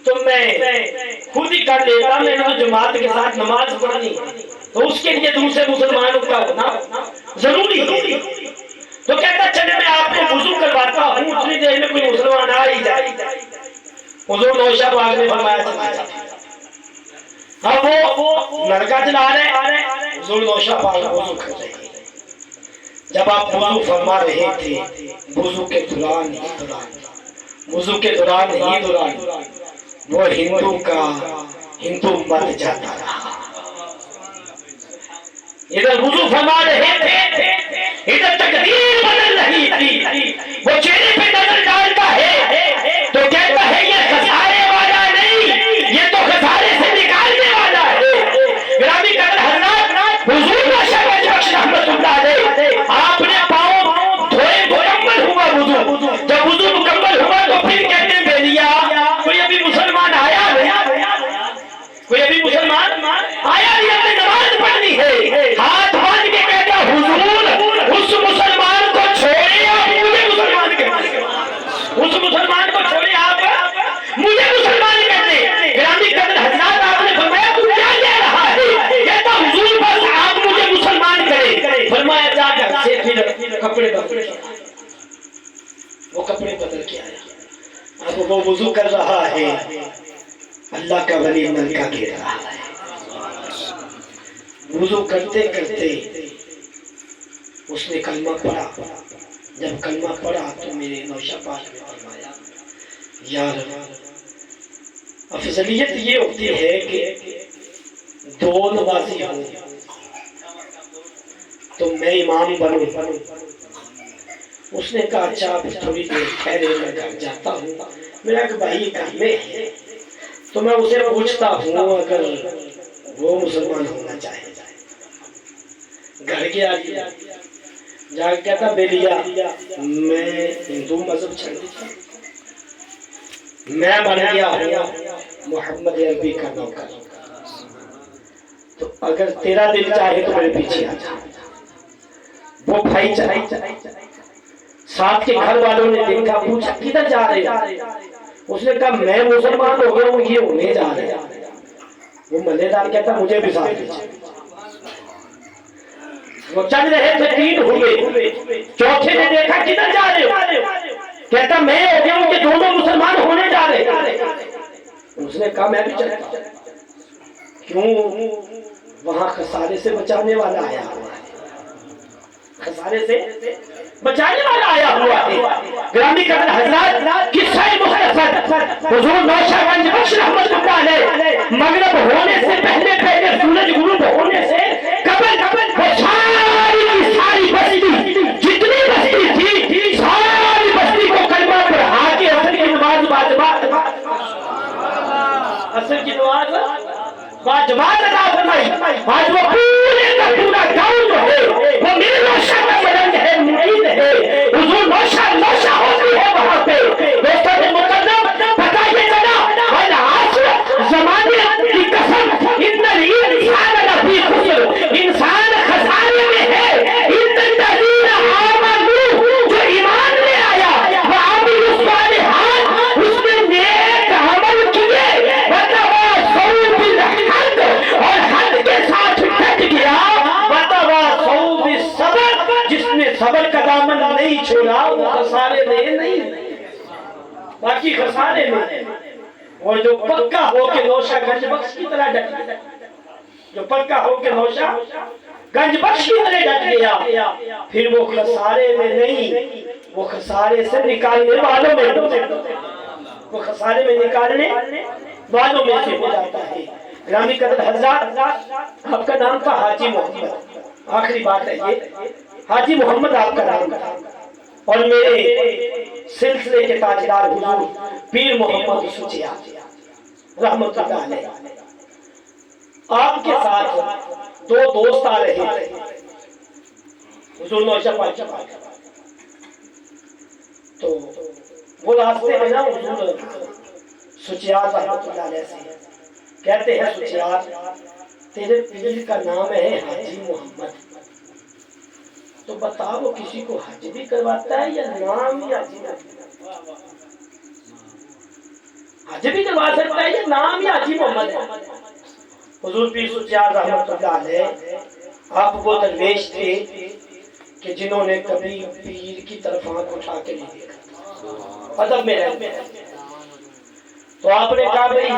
تو میں خود ہی کر لیتا، میں نے تو جماعت کے ساتھ نماز پڑھنی تو اس کے لیے دوسرے مسلمانوں کا ہونا ضروری ہے، تو کہتا چلے میں آپ کو وضو کرواتا ہوں، اتنی دیر میں کوئی مسلمان آ ہی جائے۔ حضور نوشہ پاک نے فرمایا چلا اب وہ لڑکا چلا رہے، حضور نوشہ پاک وضو کر رہے، جب آپ وضو فرما رہے تھے وضو کے دوران وہ ہندو کا ہندو بن جاتا رہا. ادھر وضو فرما رہے تھے، ادھر تقدیر بدل رہی تھی. وہ چہرے پہ نظر ڈالتا ہے تو کہتا ہے یہ خسارے والا نہیں، یہ تو خسارے سے نکالنے والا ہے. گرامی قدر حضرات، حضور بادشاہ بخش رحمت اللہ علیہ آپ نے پاؤں دھوئے، مکمل ہوا وضو. جب وضو مکمل ہوا تو پھر کہتے ہیں بیلیا کوئی ابھی مسلمان آیا نہیں، کوئی ابھی مسلمان آیا نہیں، اپنے نماز پڑھنی ہے. ہاتھ باندھ کے کہتا حضور اس مسلمان کو چھوڑے آپ مجھے مسلمان کہتے، اس مسلمان کو چھوڑے آپ مجھے مسلمان کہتے. گرامی قدر حضرات، آپ نے فرمایا تو کیا کہہ رہا ہے؟ کہتا حضور بس آپ مجھے مسلمان کرے. فرمایا جا گھر سے پھر کپڑے بدل کے، وہ کپڑے بدل کے آیا. اب وہ وضو کر رہا ہے، اللہ کا ولی نلکا گر رہا ہے. وضو کرتے کرتے اس نے کلمہ پڑھا. جب کلمہ پڑھا تو میرے نوشہ پاک نے فرمایا یار افضلیت یہ ہوتی ہے کہ دو نمازی ہوں تو میں امام بنوں. اس نے کہا اچھا اب تھوڑی دیر ٹھہرے، میں گھر جاتا ہوں. میرا کہ بھائی گھر میں ہے تو میں اسے پوچھتا ہوں اگر وہ مسلمان ہونا چاہے. گھر گیا جا کے کہتا بیلیا میں ہندو مذہب چھوڑ دیتا، میں بن گیا ہوں محمد عربی کا نوکر. تو اگر تیرا دل چاہے تو میرے پیچھے آ جا. وہ بھائی چلا، ساتھ کے گھر والوں نے دیکھا، پوچھا کدھر جا رہے؟ اس نے کہا میں مسلمان ہو گیا ہوں، یہ ہونے جا رہے ہیں. وہ مزے دار کہتا مجھے بھی ساتھ لیجیے. وہ چل رہے تھے، 3 ہوئے، چوتھے نے دیکھا کدھر جا رہے ہو؟ کہتا میں ہو گیا ہوں کہ دونوں مسلمان ہونے جا رہے ہیں. اس نے کہا میں بھی چلتا ہوں. کیوں؟ وہاں خسارے سے بچانے والا آیا ہوا ہے، خسارے سے بچانے والا آیا ہوا ہے. گرامی قدر حضرات، قصہ مختصر حضور نوشہ گنج بخش رحمت اللہ علیہ مغرب ہونے سے پہلے سورج غروب ہونے سے قبل وہ ساری کی ساری بستی، جتنی بستی تھی ساری بستی کو کلمہ پڑھا کے عصر کی نماز عصر کی نماز باجماعت ادا فرمائی. آج وہ پورے کا پورا گاؤں جو ہے وہ میرے نوشہ کا مرنگ ہے، معید ہے. حضور نوشہ ہوتی ہے وہاں پہ. دوستوں نے مقدم پتہ یہ چلا والعصر زمانے کی قسم ان الانسان لفی خسر، انسان خسارے میں ہے. ان الذین آمنوا جو ایمان لے آیا وعملوا الصالحات، اس نے نیک عمل کیے، وتواصوا بالحق اور حق کے ساتھ ڈٹ گیا، وتواصوا بالصبر جس نے صبر کا دامن نہیں چھوڑا وہ خسارے میں نہیں، باقی خسارے میں. اور جو پکا ہو کے نوشہ گنج بخش کی طرح ڈٹ گیا، جو پکا ہو کے نوشہ گنج بخش کی طرح ڈٹ گیا، پھر وہ خسارے میں نہیں، وہ خسارے سے نکالنے والوں میں، وہ خسارے میں نکالنے والوں میں سے ہو جاتا ہے. گرامی قدر حضرات، آپ کا نام تھا حاجی محمد. آخری بات ہے یہ، حاجی محمد آپ کا نام تھا. اور میرے سلسلے کے تاجدار حضور پیر محمد سچیا رحمت اللہ علیہ، آپ کے ساتھ 2 دوست آ رہے تھے حضور نوشہ پاک. تو وہ راستے میں نا حضور سچیات رحمت اللہ علیہ سے کہتے ہیں سچیات تیرے پیر کا نام ہے حاجی محمد، تو بتا وہ کسی کو حج بھی کرواتا ہے یا نام ہی حاجی محمد؟ حج بھی کروا سکتا ہے یا نام ہی حاجی محمد ہے؟ حضور پیر سچیات رحمت اللہ علیہ آپ وہ درویش تھے کہ جنہوں نے کبھی پیر کی طرف آنکھ اٹھا کے نہیں دیکھا، ادب میں رہتے ہیں. تو آپ نے کہا بھائی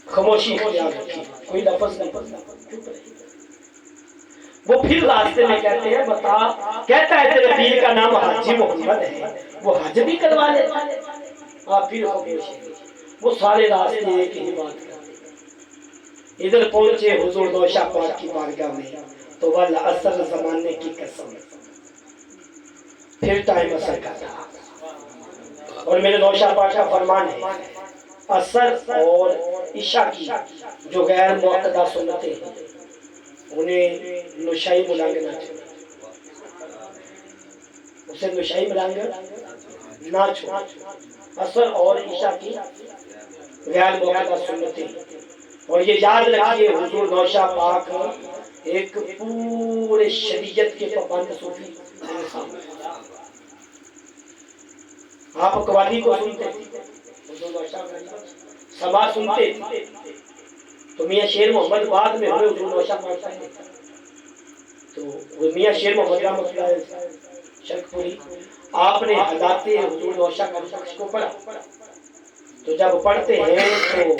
خاموشی اختیار رکھی، کوئی لفظ نہیں، چپ رہی. وہ پھر راستے میں کہتے ہیں بتا، کہتا ہے تیرے پیر کا نام حاجی محمد ہے، وہ حج بھی کروا لیتا ہے. آپ پھر خاموشی، وہ سارے راستے ایک ہی بات کرتے ادھر پہنچے حضور نوشا پاک کی بارگاہ میں تو والعصر زمانے کی قسم پھر ٹائم اثر کا تھا اور میرے نوشا پاک کا فرمان ہے اثر اور عشاء کی جو غیر موقدہ سنتیں ہیں انہیں نشائی ملانگ نہ چھوڑ اسے نشائی ملانگ نہ چھوڑ اثر اور عشاء کی غیر موقدہ سنتیں اور یہ یاد رکھیے حضور نوشا پاک ایک پورے شریعت کے پابند صوفی انسان آپ قوالی کو سنتے تھے سما سنتے تھے تو میاں شیر محمد بعد میں ہوئے حضور نوشا پاک تو میاں شیر محمد رحمۃ اللہ شرک پوری آپ نے حضرات حضور نوشا کا نقش کو پڑھا تو جب پڑھتے ہیں تو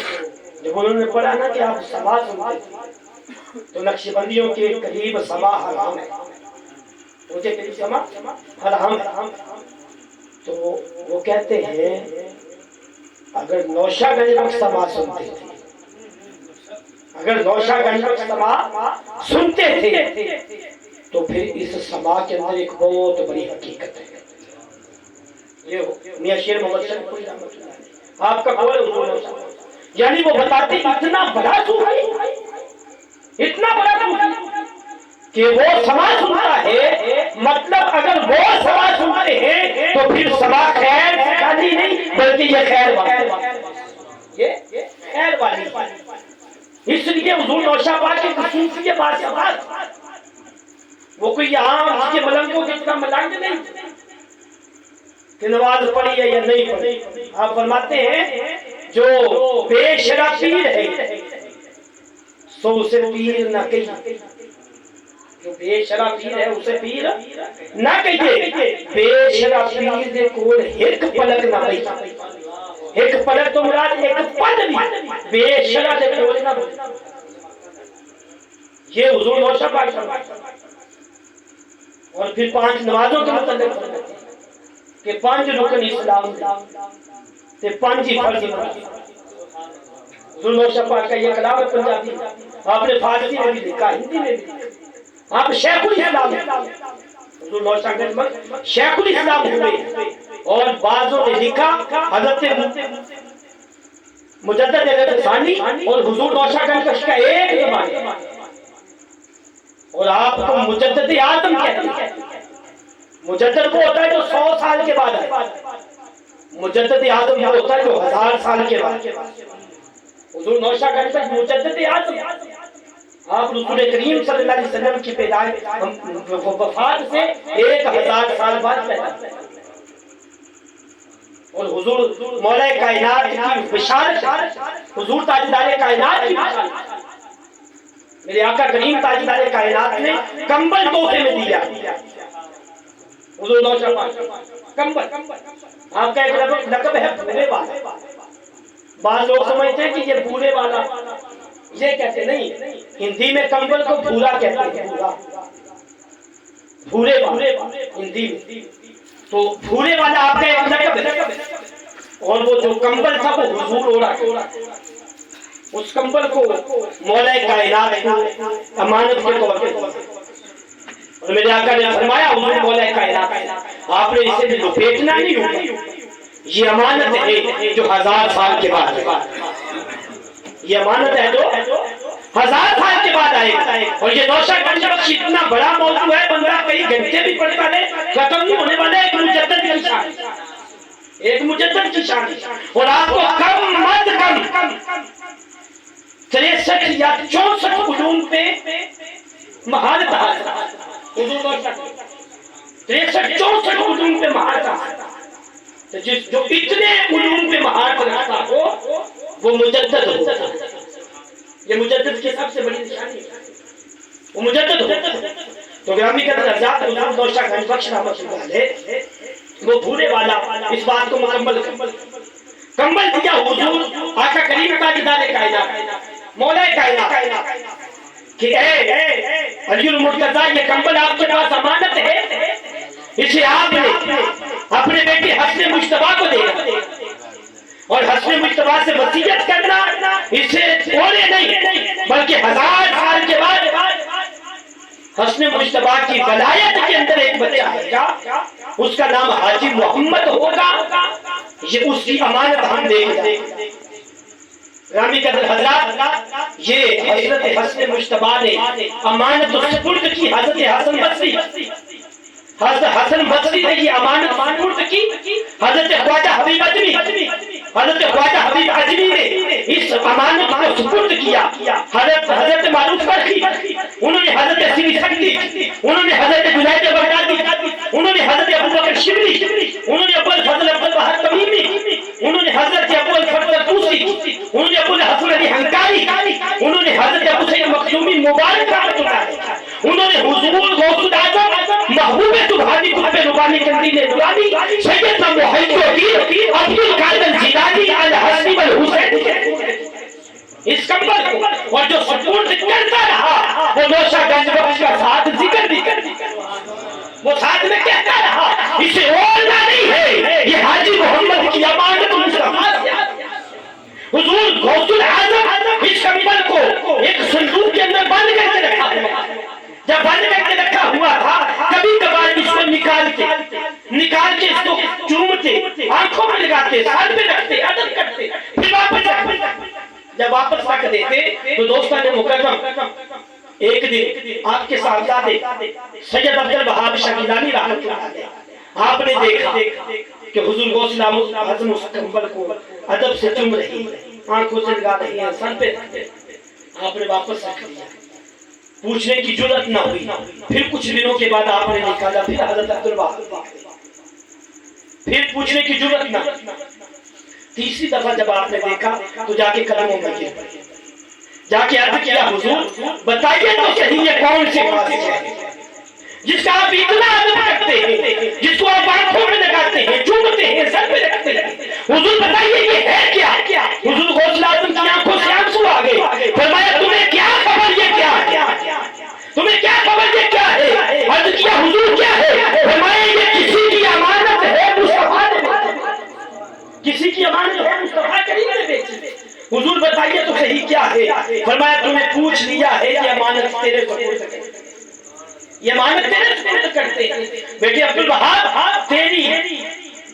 جب انہوں نے پڑھا نا کہ آپ سما سنتے تھے تو نقش بندیوں کے قریب سما حرام ہے مجھے قریب سما حرام تو وہ کہتے ہیں اگر نوشا گنج وقت سما سنتے تھے اگر نوشا گنج وقت سما سنتے تھے تو پھر اس سما کے اندر ایک بہت بڑی حقیقت ہے یہ میاں شیر محمد شریف کوئی رحمت اللہ آپ کا قول ہے حضور نوشا یعنی وہ بتاتے اتنا بڑا صوفی اتنا بڑا صوفی کہ وہ سما سنتا ہے مطلب اگر وہ سما سنتے ہیں تو پھر سما خیر خالی نہیں بلکہ یہ خیر والی یہ خیر والی اس لیے حضور نوشا پاک کی خصوصیت بات وہ کوئی عام اس کے ملنگوں کے اتنا ملنگ نہیں کہ نماز پڑھی ہے یا نہیں پڑھی آپ فرماتے ہیں جو بے شرع پیر ہے سو اسے پیر نہ کہیے جو بے شرع پیر ہے اسے پیر نہ کہیے بے شرع پیر دے کول ایک پلک نہ پئی ایک پلک تو مراد ایک پل نہیں بے شرع دے کول نہ پئی یہ حضور نوشا پاک اور پھر 5 نمازوں کے متعلق کہ 5 رکن اسلام تے 5 ہی فرض حضور نوشا پاک کا یہ کلام ہے پنجابی آپ نے فارسی میں بھی لکھا ہندی میں بھی آپ شیخ الاسلام حضور نوشا گنج میں شیخ الاسلام ہوئے اور بعضوں نے لکھا حضرت مجدد ثانی اور حضور نوشا گنج کا ایک زمانہ اور آپ کو مجدد اعظم کہتے ہیں مجدد وہ ہوتا ہے جو 100 سال کے بعد آئے مجدد اعظم وہ ہوتا ہے جو 1000 سال کے بعد حضور نوشا گنج کا مجدد اعظم آپ رسول کریم صلی اللہ علیہ وسلم کی پیدائش وفات سے 1000 سال بعد پیدا اور حضور مولا کائنات کی بشارت حضور تاجدار کائنات کی بشارت میرے آقا کریم تاجدار کائنات نے کمبل تحفے میں دیا حضور نوشا پاک کمبل آپ کا ایک لقب ہے بھولے والا بعض لوگ سمجھتے ہیں کہ یہ بھولے والا یہ کہتے نہیں ہندی میں کمبل کو بھولا کہتے ہیں بھولے والا ہندی میں تو بھولے والا آپ کا ایک لقب ہے اور وہ جو کمبل تھا وہ حضور اوڑا اس کمبل کو مولا کائنات کو امانت کے طور پہ اور میرے آقا نے فرمایا حضور مولا کائنات آپ نے اسے بھی لپیٹنا نہیں ہوگا یہ امانت ہے جو 1000 سال کے بعد یہ امانت ہے جو 1000 سال کے بعد آئے گا اور یہ نوشا گنج اتنا بڑا موضوع ہے بندہ کئی گھنٹے بھی پڑھ پڑے ختم نہیں ہونے والا ایک مجدد کی شان ایک مجدد کی شان اور آپ کو کم 63 یا 64 علوم پہ مہارت حاصل حضور نوشا 63-64 علوم پہ مہارت حاصل جو اتنے علوم پہ مہارت رکھتا ہو وہ مجدد ہوتا ہے یہ مجدد کی سب سے بڑی نشانی ہے وہ مجدد ہوتا ہے تو گرامی کا درجات حضور نوشا گنج بخش رحمۃ اللہ علیہ وہ بھولے والا اس بات کو مکمل کمبل دیا حضور آقا کریم تاجدار کائنات مولا کائنات کہ اے علی المرتضیٰ یہ کمبل آپ کے پاس امانت ہے اسے آپ نے اپنے بیٹے حسن مجتبیٰ کو دے اور حسن مجتبیٰ سے وصیت کرنا اسے تھوڑے نہیں بلکہ 1000 سال کے بعد حسن مجتبیٰ کی ولایت کے اندر ایک بچہ ہے کیا اس کا نام حاجی محمد ہوگا. یہ اس کی امانت ہم دے گئے. رامی قدر حضرات یہ حضرت حسن مجتبیٰ نے امانت سپرد کی حضرت حسن بصری نے یہ امانت سپرد کی. حضرت خواجہ حبیب اجمی نے اس امانت کو سپرد کیا. حضرت معروف برخی انہوں نے حضرت سری سکتی انہوں نے حضرت جنید بغدادی انہوں نے حضرت ابوبکر شبلی انہوں نے ابو الفضل عبدالوہاب تمیمی انہوں نے حضرت ابو الفضل طوسی انہوں نے ابو الحسن علی حنکاری انہوں نے حضرت ابو سعید مخزومی مبارک رحمۃ اللہ علیہ انہوں نے حضور غوث اعظم محبوب سبحانی قطب ربانی قندیل نورانی سیدنا محی الدین عبد القادر جیلانی الحسنی والحسین اس کمبل کو اور جو سپورٹ کرتا رہا وہ نوشہ گنج بخش کا ساتھ ذکر بھی کر وہ ساتھ میں کہتا رہا اسے اوڑنا نہیں ہے یہ حاجی محمد کی امانت مصطفیٰ سے حضور غوث الاعظم اس کمبل کو ایک صندوق کے اندر بند کر کے رکھا ہوا جب بند کر کے رکھا ہوا تھا کبھی کبھار اس کو نکال کے اس کو چومتے آنکھوں میں لگاتے ساتھ میں رکھتے ادب کرتے پھر واپس رکھتے. جب واپس رکھ دیتے تو دوستان مکرم ایک دن آپ کے صاحبزادے سید عبد الوہاب شاہ گیلانی رحمۃ اللہ علیہ آپ نے دیکھا کہ حضور غوث اعظم اس کمبل کو ادب سے چوم رہی آنکھوں سے لگا رہی ہیں سر پہ رکھتے. آپ نے واپس رکھ دیا پوچھنے کی جرأت نہ ہوئی. پھر کچھ دنوں کے بعد آپ نے نکالا پھر حضرت عبد الوہاب پھر پوچھنے کی جرأت نہ. تیسری دفعہ جب آپ نے دیکھا تو جا کے قدموں میں گر پڑے جا کے عرض کیا حضور بتائیے تو صحیح یہ کون سی بات ہے جس کا آپ اتنا ادب کرتے ہیں جس کو آپ آنکھوں میں لگاتے ہیں چومتے ہیں سر پہ رکھتے ہیں حضور بتائیے یہ ہے کیا. حضور غوث اعظم کی آنکھوں سے آنسو آ گئے. فرمایا تمہیں کیا خبر یہ کیا ہے تمہیں کیا خبر یہ کیا ہے. عرض کیا حضور کیا ہے. فرمایا یہ کسی کی امانت ہے مصطفیٰ نے کسی کی امانت ہے مصطفیٰ کریم نے بیچی. حضور بتائیے تو صحیح کیا ہے. فرمایا تمہیں پوچھ لیا ہے یہ امانت تیرے سپرد یہ امانت تیرے سپرد کرتے ہیں. بیٹے عبد الوہاب تیری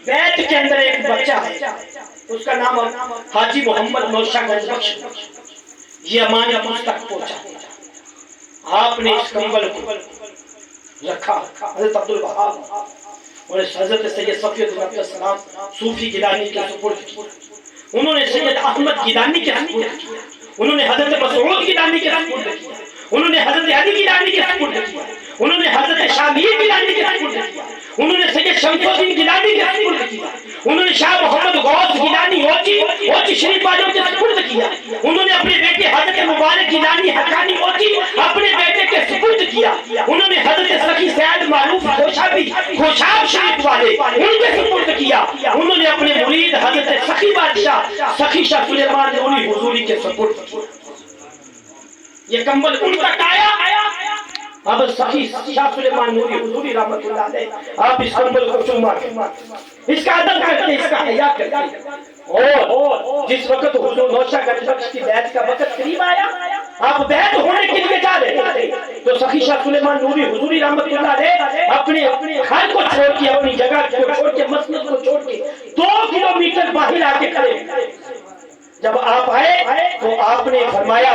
بیت کے اندر ایک بچہ ہے اس کا نام حاجی محمد نوشہ گنج بخش. یہ امانت مجھ تک پہنچا. آپ نے اس کمبل کو رکھا حضرت عبد الوہاب اور حضرت سید صفی الدین السلام صوفی گیلانی کے سپرد کیا. انہوں نے سید احمد گیلانی کے سپرد کیا. انہوں نے حضرت مسعود گیلانی کے سپرد کیا. انہوں نے حضرت علی گیلانی کے سپرد کیا. انہوں نے حضرت شاملی گیلانی کے سپرد کیا. انہوں نے سید شمس الدین گیلانی کے سپرد کیا. انہوں نے شاہ محمد غوث گیلانی اوچی شریف والوں کے سپرد کیا. انہوں نے اپنے بیٹے حضرت مبارک گیلانی حقانی اوچی اپنے بیٹے کے سپرد کیا. انہوں نے حضرت سخی سید معروف خوشاب شریف والے ان کے سپرد کیا. انہوں نے اپنے مرید حضرت سخی بادشاہ سخی شاہ سلیمان نوری حضوری کے سپرد کیا. یہ کمبل ان تک آیا. اب سخی شاہ سلیمان نوری حضوری رحمت اللہ علیہ آپ اس کمبل کو چوما اس کا ادب کرتے اس کا حیا کرتے. اور جس وقت حضور نوشہ گنج بخش کی بیعت کا وقت قریب آیا آپ بیعت ہونے کے لیے جا رہے تھے تو سخی شاہ سلیمان نوری حضوری رحمت اللہ علیہ اپنے گھر کو چھوڑ کے اپنی جگہ کو چھوڑ کے مسجد کو چھوڑ کے 2 کلومیٹر باہر آ کے کھڑے. جب آپ آئے تو آپ نے فرمایا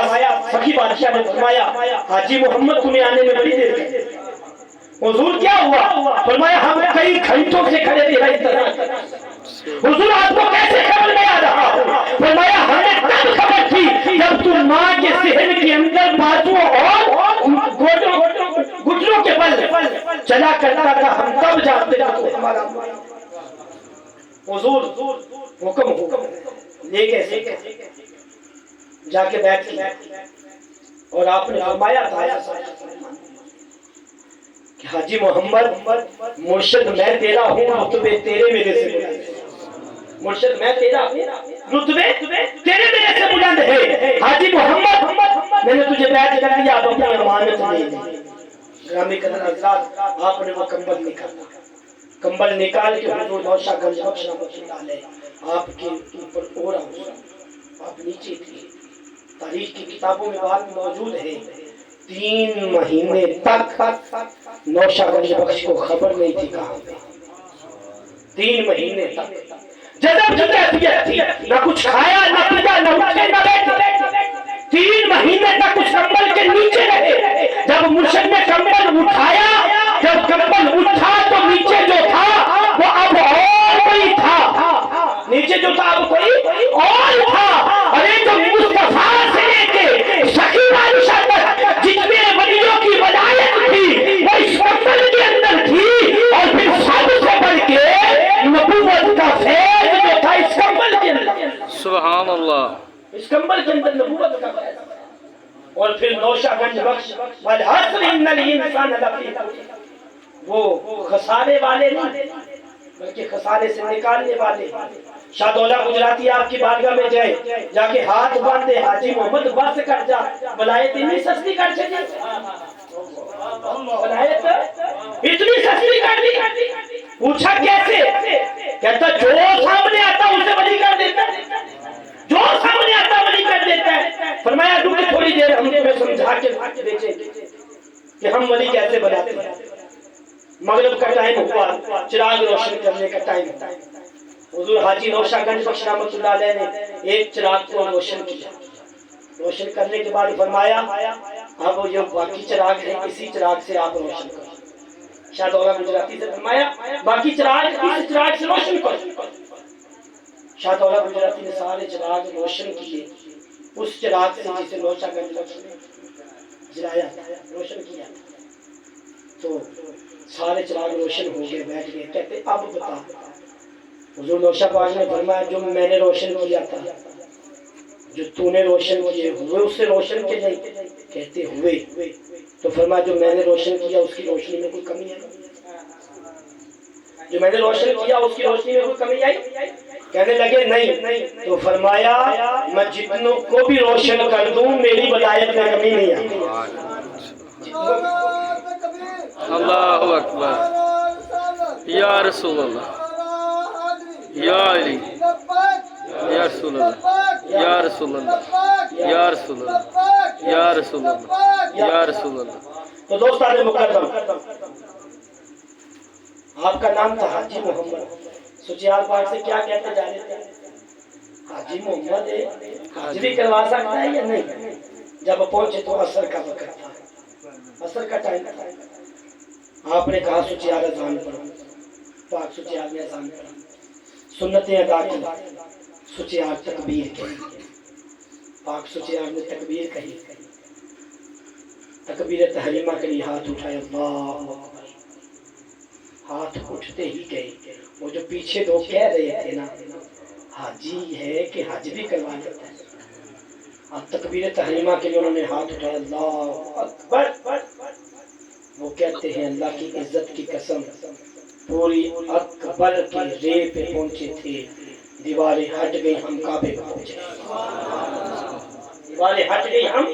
سخی بادشاہ نے فرمایا حاجی محمد تمہیں آنے میں بڑی دیر لگی. حضور کیا ہوا. فرمایا ہم کئی گھنٹوں سے کھڑے رہے. حضور آپ کو کیسے خبر نہیں آ رہا. فرمایا ہمیں تب خبر تھی جب تم ماں کے صحن کے اندر بازو اور گھٹنوں کے بل چلا کرتا تھا ہم تب جانتے تھے ہمارا. حضور حکم لے کیسے جا کے بیٹھ کیا اور آپ نے فرمایا تھا کہ حاجی محمد مرشد میں تیرا ہوں رتبے تیرے میرے سے بلند ہے. مرشد میں تیرا ہوں رتبے تیرے میرے سے بلند ہے. حاجی محمد میں نے تجھے بیعت کر دیا اب اپنی امانت لے لی. گرامی قدر حضرات آپ نے وہ کمبل نکالا کمبل نکال کے حضور نوشہ گنج بخش رحمۃ اللہ علیہ آپ کے اوپر اوڑا ہوا، آپ نیچے تھے۔ تاریخ کی کتابوں میں بات موجود ہے 3 مہینے تک نوشہ گنج بخش کو خبر نہیں تھی کہاں پہ، 3 مہینے تک جذب کیفیت تھی، نہ کچھ کھایا نہ پیا نہ اٹھے نہ بیٹھے، 3 مہینے تک اس کمبل کے نیچے رہے۔ جب مرشد نے کمبل اٹھایا، جب کمبل اٹھا تو نیچے جو تھا وہ اب اور کوئی تھا، نیچے جو تھا اب کوئی اور تھا۔ ارے جو مصطفیٰ سے لے کے سکینہ عائشہ تک جتنے ولیوں کی ولایت تھی وہ اس کمبل کے اندر تھی، اور پھر سب سے بڑھ کے نبوت کا فیض جو تھا اس کمبل کے اندر، سبحان اللہ، اس کمبل کے اندر نبوت کا فیض۔ اور پھر نوشہ گنج بخش والعصر ان الانسان لفی خسر، وہ خسارے والے نہیں بلکہ خسارے سے نکالنے والے۔ شاہ دولہ گجراتی آپ کی بارگاہ میں جائے، جا کے ہاتھ باندھے، حاجی محمد بس کر جا، ولایت اتنی سستی کر چلی، ولایت اتنی سستی کر دی۔ پوچھا کیسے؟ کہتا جو سامنے آتا اسے ولی کر دیتا، جو سامنے آتا ولی کر دیتا ہے۔ فرمایا رکو تھوڑی دیر، ہم تمہیں سمجھا کے دیکھیں کہ ہم ولی کیسے بناتے ہیں۔ مغرب کا ٹائم ہوا، چراغ روشن کرنے کا ٹائم ہوا، حضور حاجی نوشہ گنج بخش رحمۃ اللہ علیہ نے ایک چراغ کو روشن کیا، روشن کرنے کے بعد فرمایا اب یہ باقی چراغ ہے اسی چراغ سے آپ روشن کرو۔ شاہ دولہ گجراتی سے فرمایا باقی چراغ اس چراغ سے روشن کرو۔ شاہ دولہ گجراتی نے سارے چراغ روشن کیے، اس چراغ سے جسے نوشہ گنج بخش نے جلایا روشن کیا، تو سارے چراغ روشن ہو گئے، بیٹھ گئے۔ کہتے اب بتا، حضور نوشہ پاک نے فرمایا جو میں نے روشن کیا تھا، جو تو نے روشن کیے ہوئے اس سے روشن کے نہیں؟ کہتے ہوئے۔ تو فرمایا جو میں نے روشن کیا اس کی روشنی میں کوئی کمی ہے؟ جو میں نے روشن کیا اس کی روشنی میں کوئی کمی آئی؟ کہنے لگے نہیں۔ تو فرمایا میں جتنوں کو بھی روشن کر دوں میری ولایت میں کمی نہیں آئی۔ اللہ اکبر، یا رسول اللہ، یا علی، یا رسول اللہ، یا رسول اللہ، یا رسول اللہ، یا رسول اللہ، یا رسول اللہ۔ تو دوستان مکرم، آپ کا نام تھا حاجی محمد، سچیال پاک سے کیا کہتے جا رہے تھے؟ حاجی محمد ہے، حاضری کروا سکتا ہے یا نہیں؟ جب پہنچے تو عصر کا وقت تھا، عصر کا ٹائم تھا۔ آپ نے کہا سچیال اذان پڑھو، پاک سچیال نے اذان پڑھا، سنتیں ادا کی، سچیال تکبیر کہی، پاک سچیال نے تکبیر کہی، تکبیر تحریمہ کے لیے ہاتھ اٹھائے، اللہ اکبر، ہاتھ اٹھتے ہی گئے۔ وہ جو پیچھے دو کہہ رہے تھے نا حاجی ہے کہ حج بھی کروا لیتا ہے، اب تکبیر تحریمہ کے لیے انہوں نے ہاتھ اٹھایا، اللہ اکبر۔ وہ کہتے ہیں اللہ کی عزت کی قسم پوری اکبر کے رے پہ پہنچے تھے، دیواریں ہٹ گئی، ہم کعبے پہ پہنچے، دیواریں ہٹ گئی، ہم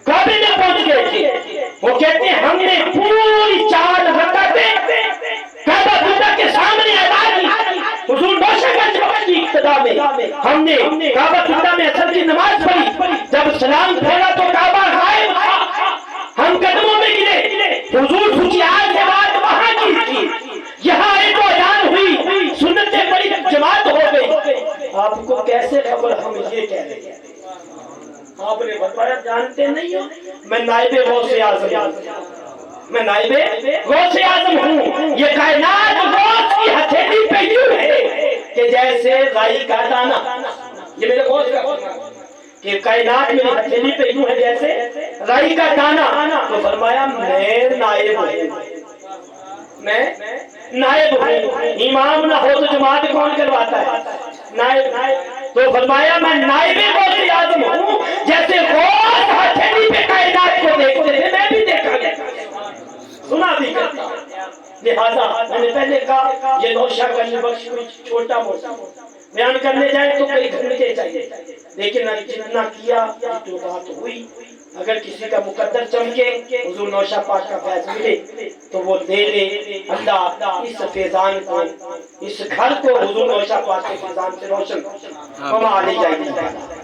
کعبے میں پہنچ گئے تھے۔ وہ کہتے ہیں ہم نے پوری 4 رکعتیں کعبہ اللہ کے سامنے ادا کی، حضور نوشہ گنج بخش کی اقتداء میں ہم نے کعبہ اللہ میں عصر کی نماز پڑھی، جب سلام پھیرا تو کعبہ غائب تھا، ہم قدموں میں گرے، حضور سچیال کے بعد وہاں کی تھی، یہاں ایک اذان ہوئی، سنتیں پڑھی، جماعت ہو گئی۔ آپ کو کیسے خبر ہم یہ کہہ رہے ہیں؟ آپ نے بتایا جانتے نہیں ہو میں نائب غوث اعظم ہوں، میں نائب غوث اعظم ہوں۔ یہ کائنات غوث کی ہتھیلی پہ یوں ہے کہ جیسے رائی کا دانہ، یہ میرے غوث کا کہ کائنات میری ہتھیلی پہ یوں ہے جیسے رائی کا دانہ۔ تو فرمایا میں نائب ہوں، میں نائب ہوں، امام نہ ہو تو جماعت کون کرواتا ہے؟ نائب۔ تو فرمایا میں نائب غوث اعظم ہوں، جیسے غوث ہتھیلی پہ کائنات کو دیکھتے تھے میں بھی دیکھا گیا، سنا بھی کرتا۔ لہذا میں نے پہلے کہا یہ نوشہ گنج بخش کوئی چھوٹا موٹا بیان کرنے جائے تو کئی گھنٹے چاہیے، لیکن جتنا کیا جو بات ہوئی اگر کسی کا مقدر چمکے حضور نوشہ پاک کا فیض ملے تو وہ دے لے. اللہ اس فیضان کو، اس گھر کو حضور نوشہ پاک کے فیضان سے روشن فرما. علی جائے.